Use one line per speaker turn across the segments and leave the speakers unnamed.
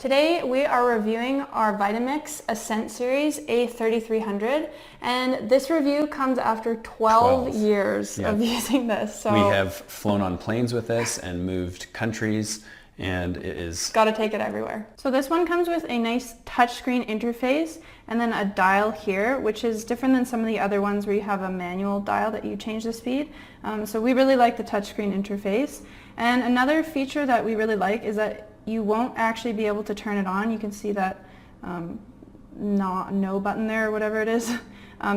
Today we are reviewing our Vitamix Ascent series A3300, and this review comes after 12 years of using this. So
we have flown on planes with this and moved countries, and it is...
Gotta take it everywhere. So this one comes with a nice touchscreen interface and then a dial here, which is different than some of the other ones where you have a manual dial that you change the speed. So we really like the touchscreen interface. And another feature that we really like is that you won't actually be able to turn it on. You can see that no button there or whatever it is.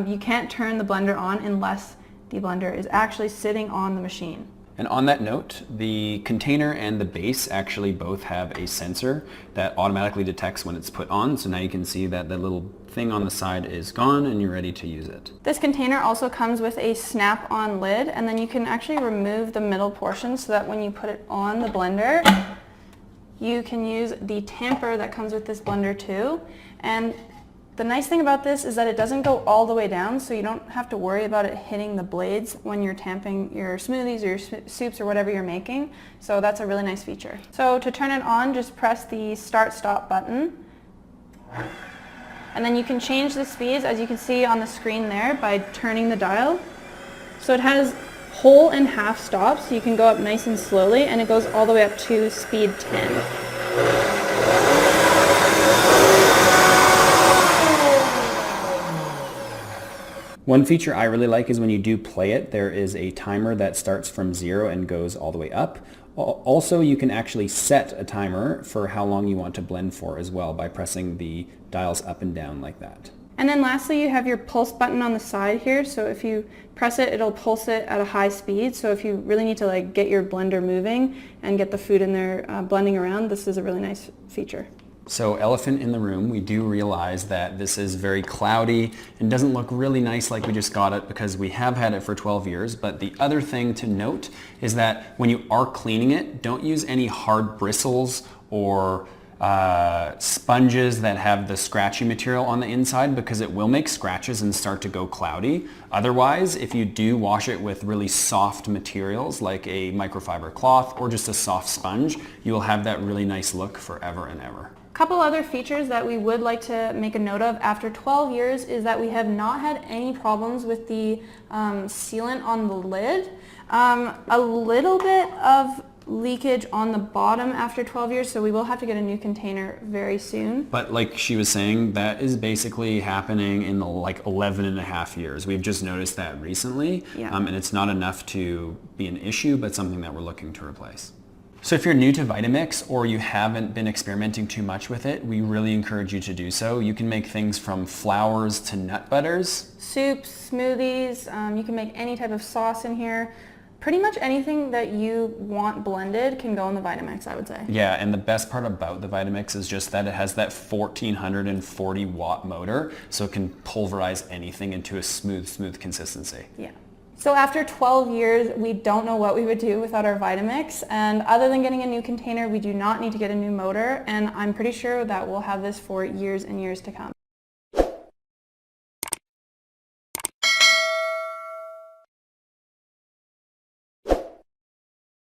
You can't turn the blender on unless the blender is actually sitting on the machine.
And on that note, the container and the base actually both have a sensor that automatically detects when it's put on. So now you can see that the little thing on the side is gone and you're ready to use it.
This container also comes with a snap-on lid, and then you can actually remove the middle portion so that when you put it on the blender, you can use the tamper that comes with this blender too. And the nice thing about this is that it doesn't go all the way down, so you don't have to worry about it hitting the blades when you're tamping your smoothies or your soups or whatever you're making. So that's a really nice feature. So to turn it on, just press the start-stop button. And then you can change the speeds, as you can see on the screen there, by turning the dial. So it has whole and half stops, so you can go up nice and slowly, and it goes all the way up to speed 10.
One feature I really like is when you do play it, there is a timer that starts from 0 and goes all the way up. Also, you can actually set a timer for how long you want to blend for as well by pressing the dials up and down like that.
And then lastly, you have your pulse button on the side here, so if you press it, it'll pulse it at a high speed. So if you really need to get your blender moving and get the food in there blending around, this is a really nice feature.
So elephant in the room, we do realize that this is very cloudy and doesn't look really nice like we just got it because we have had it for 12 years. But the other thing to note is that when you are cleaning it, don't use any hard bristles or sponges that have the scratchy material on the inside, because it will make scratches and start to go cloudy. Otherwise, if you do wash it with really soft materials like a microfiber cloth or just a soft sponge, you will have that really nice look forever and ever.
A couple other features that we would like to make a note of after 12 years is that we have not had any problems with the sealant on the lid. A little bit of leakage on the bottom after 12 years, so we will have to get a new container very soon.
But like she was saying, that is basically happening in the 11 and a half years. We've just noticed that recently, and it's not enough to be an issue, but something that we're looking to replace. So if you're new to Vitamix or you haven't been experimenting too much with it, we really encourage you to do so. You can make things from flours to nut butters.
Soups, smoothies, you can make any type of sauce in here. Pretty much anything that you want blended can go in the Vitamix, I would say.
Yeah, and the best part about the Vitamix is just that it has that 1440 watt motor, so it can pulverize anything into a smooth consistency.
Yeah. So after 12 years, we don't know what we would do without our Vitamix, and other than getting a new container, we do not need to get a new motor, and I'm pretty sure that we'll have this for years and years to come.